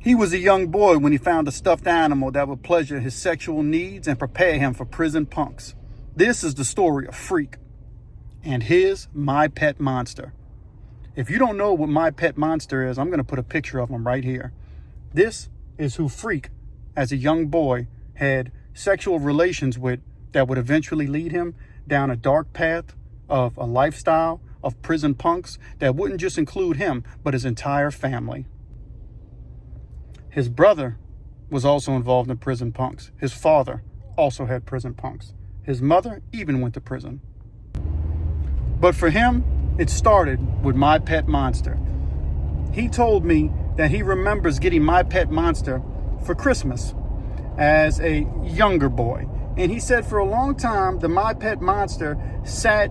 He was a young boy when he found a stuffed animal that would pleasure his sexual needs and prepare him for prison punks. This is the story of Freak and his My Pet Monster. If you don't know what My Pet Monster is, I'm going to put a picture of him right here. This is who Freak, as a young boy, had sexual relations with that would eventually lead him down a dark path of a lifestyle of prison punks that wouldn't just include him, but his entire family. His brother was also involved in prison punks. His father also had prison punks. His mother even went to prison. But for him, it started with My Pet Monster. He told me that he remembers getting My Pet Monster for Christmas as a younger boy. And he said for a long time, the My Pet Monster sat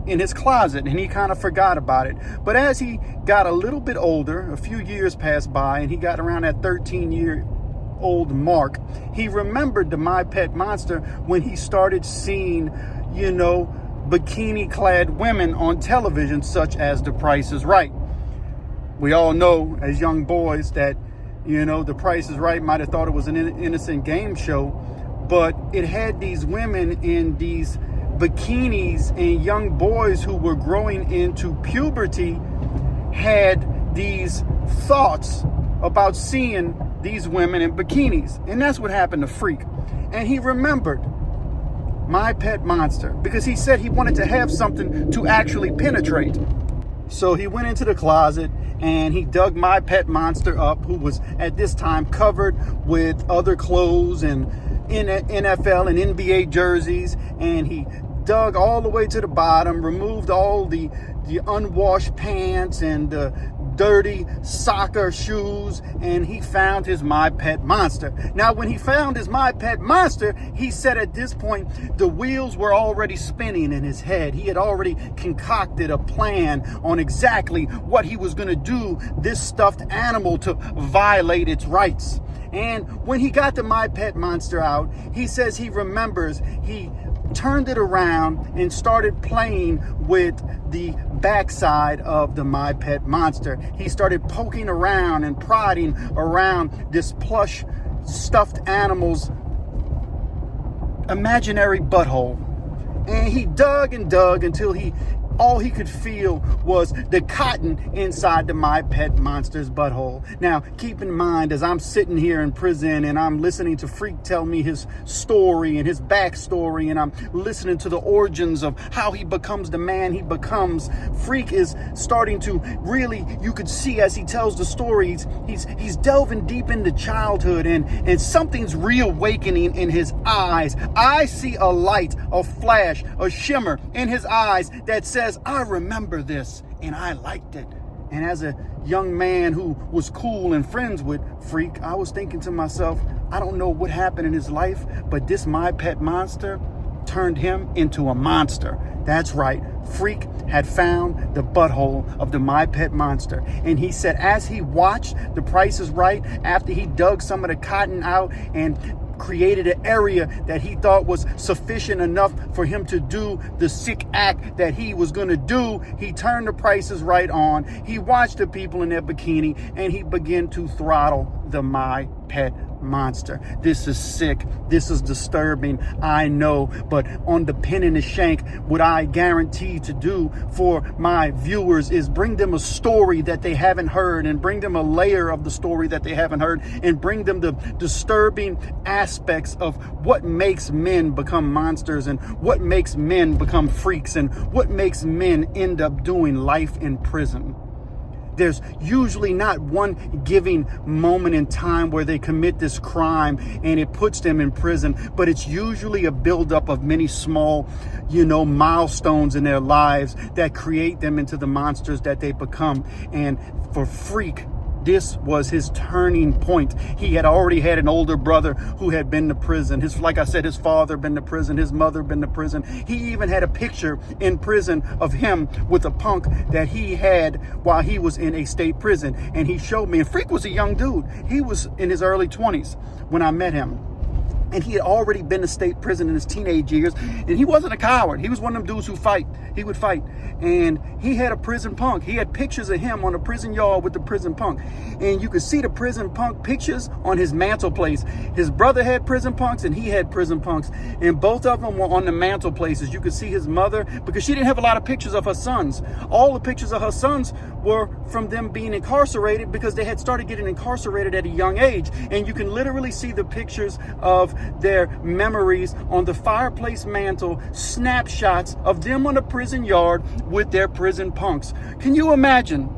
in his closet and he kind of forgot about it. But as he got a little bit older, a few years passed by and he got around that 13-year-old mark, he remembered the My Pet Monster when he started seeing, bikini-clad women on television, such as The Price is Right. We all know as young boys that, The Price is Right might have thought it was an innocent game show, but it had these women in these bikinis, and young boys who were growing into puberty had these thoughts about seeing these women in bikinis. And that's what happened to Freak. And he remembered My Pet Monster because he said he wanted to have something to actually penetrate. So he went into the closet and he dug My Pet Monster up, who was at this time covered with other clothes and in NFL and NBA jerseys, and he dug all the way to the bottom, removed all the unwashed pants and the dirty soccer shoes, and he found his My Pet Monster. Now, when he found his My Pet Monster, he said at this point, the wheels were already spinning in his head. He had already concocted a plan on exactly what he was going to do this stuffed animal to violate its rights. And when he got the My Pet Monster out, he says he remembers he turned it around and started playing with the backside of the My Pet Monster. He started poking around and prodding around this plush stuffed animal's imaginary butthole. And he dug and dug until all he could feel was the cotton inside the My Pet Monster's butthole. Now, keep in mind, as I'm sitting here in prison and I'm listening to Freak tell me his story and his backstory, and I'm listening to the origins of how he becomes the man he becomes, Freak is starting to really, you could see as he tells the stories, he's delving deep into childhood, and something's reawakening in his eyes. I see a light, a flash, a shimmer in his eyes that says, I remember this, and I liked it. And as a young man who was cool and friends with Freak, I was thinking to myself, I don't know what happened in his life, but this My Pet Monster turned him into a monster. That's right. Freak had found the butthole of the My Pet Monster. And he said as he watched The Price is Right, after he dug some of the cotton out and created an area that he thought was sufficient enough for him to do the sick act that he was going to do, he turned The Price is Right on. He watched the people in their bikini and he began to throttle the My Pet Monster. This is sick. This is disturbing. I know. But on the Pen and The Shank, what I guarantee to do for my viewers is bring them a story that they haven't heard, and bring them a layer of the story that they haven't heard, and bring them the disturbing aspects of what makes men become monsters, and what makes men become freaks, and what makes men end up doing life in prison. There's usually not one giving moment in time where they commit this crime and it puts them in prison, but it's usually a buildup of many small, milestones in their lives that create them into the monsters that they become. And for Freak, this was his turning point. He had already had an older brother who had been to prison. Like I said, his father been to prison, his mother been to prison. He even had a picture in prison of him with a punk that he had while he was in a state prison. And he showed me, and Freak was a young dude. He was in his early 20s when I met him. And he had already been to state prison in his teenage years. And he wasn't a coward. He was one of them dudes who fight. He would fight. And he had a prison punk. He had pictures of him on the prison yard with the prison punk. And you could see the prison punk pictures on his mantelpiece. His brother had prison punks and he had prison punks. And both of them were on the mantelplaces. You could see his mother, because she didn't have a lot of pictures of her sons. All the pictures of her sons were from them being incarcerated, because they had started getting incarcerated at a young age. And you can literally see the pictures of their memories on the fireplace mantle, snapshots of them on the prison yard with their prison punks. Can you imagine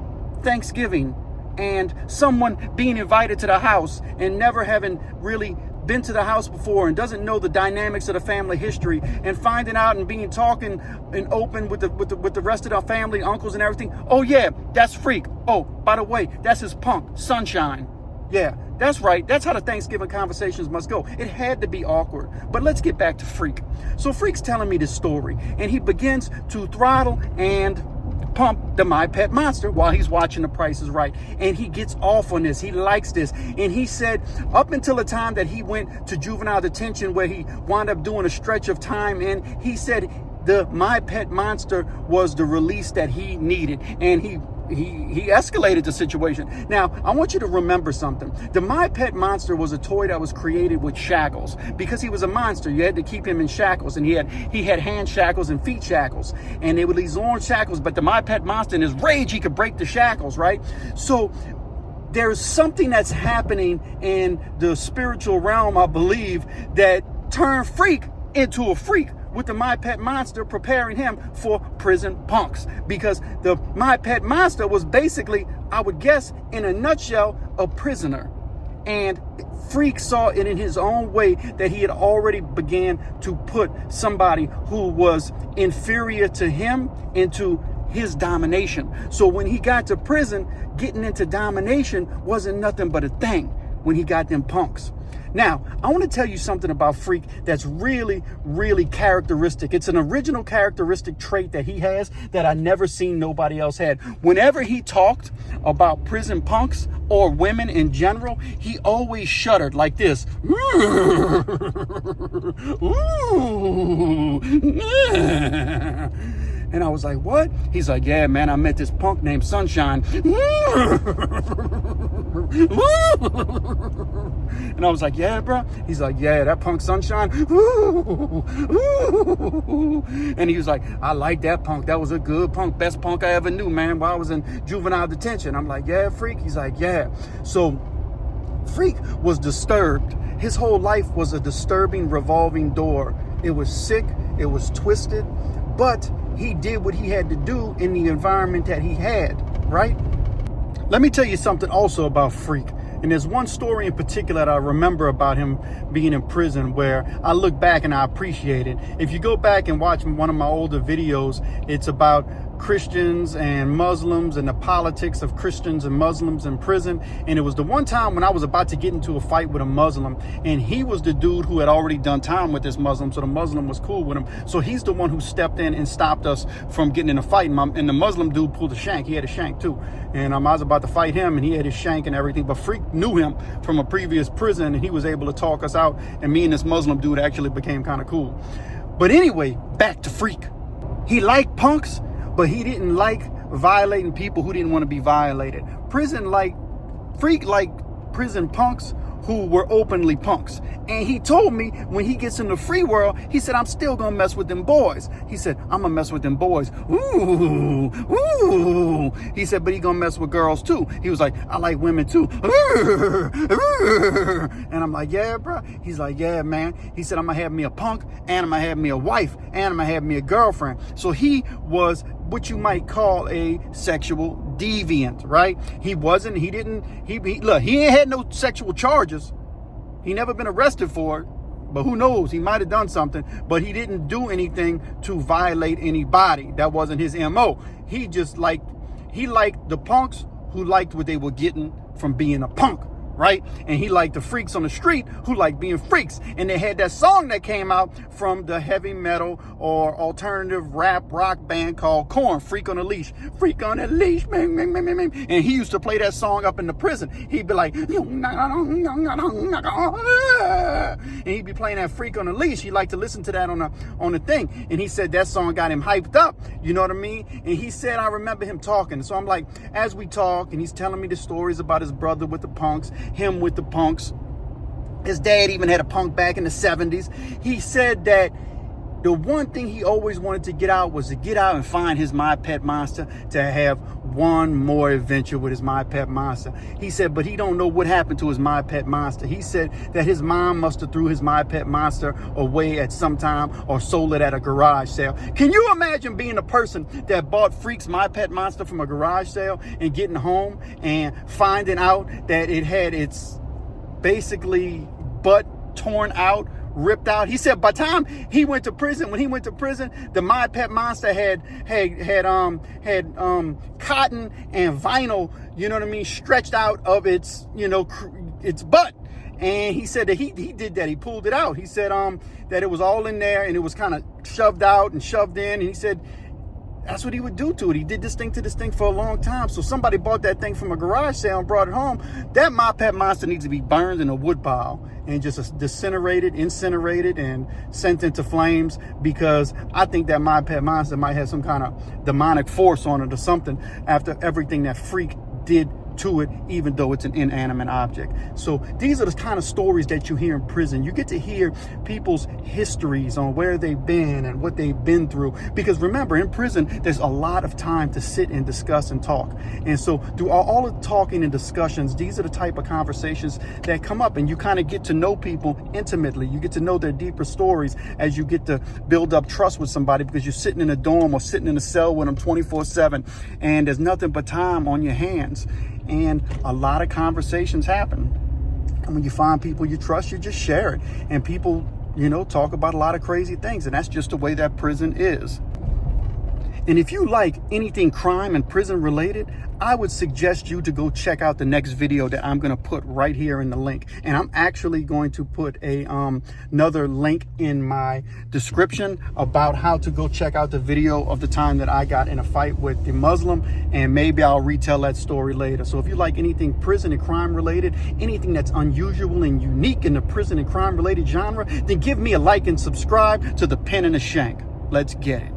Thanksgiving and someone being invited to the house and never having really been to the house before and doesn't know the dynamics of the family history, and finding out and being talking and open with the rest of the family, uncles and everything? Oh yeah, that's Freak. Oh, by the way, that's his punk, Sunshine. Yeah, that's right. That's how the Thanksgiving conversations must go. It had to be awkward. But let's get back to Freak. So Freak's telling me this story, and he begins to throttle and pump the My Pet Monster while he's watching The Price is Right. And he gets off on this. He likes this. And he said up until the time that he went to juvenile detention, where he wound up doing a stretch of time, and he said the My Pet Monster was the release that he needed. And he escalated the situation. Now, I want you to remember something. The My Pet Monster was a toy that was created with shackles. Because he was a monster, you had to keep him in shackles. And he had hand shackles and feet shackles. And they were these orange shackles, but the My Pet Monster, in his rage, he could break the shackles, right? So there's something that's happening in the spiritual realm, I believe, that turned Freak into a freak, with the My Pet Monster preparing him for prison punks. Because the My Pet Monster was basically, I would guess, in a nutshell, a prisoner. And Freak saw it in his own way that he had already began to put somebody who was inferior to him into his domination. So when he got to prison, getting into domination wasn't nothing but a thing when he got them punks. Now, I want to tell you something about Freak that's really, really characteristic. It's an original characteristic trait that he has that I never seen nobody else had. Whenever he talked about prison punks or women in general, he always shuddered like this. And I was like, what? He's like, yeah, man, I met this punk named Sunshine. And I was like, yeah, bro. He's like, yeah, that punk Sunshine. And he was like, I like that punk. That was a good punk. Best punk I ever knew, man, while I was in juvenile detention. I'm like, yeah, Freak. He's like, yeah. So Freak was disturbed. His whole life was a disturbing revolving door. It was sick. It was twisted. But he did what he had to do in the environment that he had, right? Let me tell you something also about Freak. And there's one story in particular that I remember about him being in prison where I look back and I appreciate it. If you go back and watch one of my older videos, it's about Christians and Muslims and the politics of Christians and Muslims in prison. And it was the one time when I was about to get into a fight with a Muslim, and he was the dude who had already done time with this Muslim, so the Muslim was cool with him. So he's the one who stepped in and stopped us from getting in a fight. And the Muslim dude pulled a shank. He had a shank too. And I was about to fight him, and he had his shank and everything. But Freak knew him from a previous prison, and he was able to talk us out. And me and this Muslim dude actually became kind of cool. But anyway, back to Freak. He liked punks, but he didn't like violating people who didn't want to be violated. Freak liked prison punks who were openly punks. And he told me when he gets in the free world, he said, I'm still gonna mess with them boys. He said, I'm gonna mess with them boys. Ooh, ooh. He said, but he gonna mess with girls too. He was like, I like women too. And I'm like, yeah, bro. He's like, yeah, man. He said, I'm gonna have me a punk, and I'm gonna have me a wife, and I'm gonna have me a girlfriend. So he was what you might call a sexual deviant, right? He ain't had no sexual charges. He never been arrested for it, but who knows? He might have done something, but he didn't do anything to violate anybody. That wasn't his MO. He liked the punks who liked what they were getting from being a punk. right? And he liked the freaks on the street who like being freaks. And they had that song that came out from the heavy metal or alternative rap rock band called Korn, Freak on a Leash. Freak on a Leash. And he used to play that song up in the prison. He'd be like, and he'd be playing that Freak on a Leash. He liked to listen to that on the thing. And he said that song got him hyped up. You know what I mean? And he said, I remember him talking. So I'm like, as we talk, and he's telling me the stories about his brother with the punks, him with the punks. His dad even had a punk back in the 70s. He said that the one thing he always wanted to get out was to get out and find his My Pet Monster, to have one more adventure with his My Pet Monster. He said, but he don't know what happened to his My Pet Monster. He said that his mom must have threw his My Pet Monster away at some time or sold it at a garage sale. Can you imagine being a person that bought Freak's My Pet Monster from a garage sale and getting home and finding out that it had its basically butt torn out, ripped out? He said by the time he went to prison, when he went to prison, the My Pet Monster had cotton and vinyl, you know what I mean, stretched out of its, you know, its butt. And he said that he did that. He pulled it out. He said that it was all in there and it was kind of shoved out and shoved in. And he said that's what he would do to it. He did this thing for a long time. So somebody bought that thing from a garage sale and brought it home. That My Pet Monster needs to be burned in a wood pile and just incinerated, and sent into flames, because I think that My Pet Monster might have some kind of demonic force on it or something after everything that Freak did to it, even though it's an inanimate object. So these are the kind of stories that you hear in prison. You get to hear people's histories on where they've been and what they've been through, because remember, in prison there's a lot of time to sit and discuss and talk. And so through all of the talking and discussions, these are the type of conversations that come up, and you kind of get to know people intimately. You get to know their deeper stories as you get to build up trust with somebody, because you're sitting in a dorm or sitting in a cell with them 24/7, and there's nothing but time on your hands. And a lot of conversations happen. And when you find people you trust, you just share it. And people, you know, talk about a lot of crazy things. And that's just the way that prison is. And if you like anything crime and prison related, I would suggest you to go check out the next video that I'm going to put right here in the link. And I'm actually going to put another link in my description about how to go check out the video of the time that I got in a fight with the Muslim, and maybe I'll retell that story later. So if you like anything prison and crime related, anything that's unusual and unique in the prison and crime related genre, then give me a like and subscribe to the Pen and the Shank. Let's get it.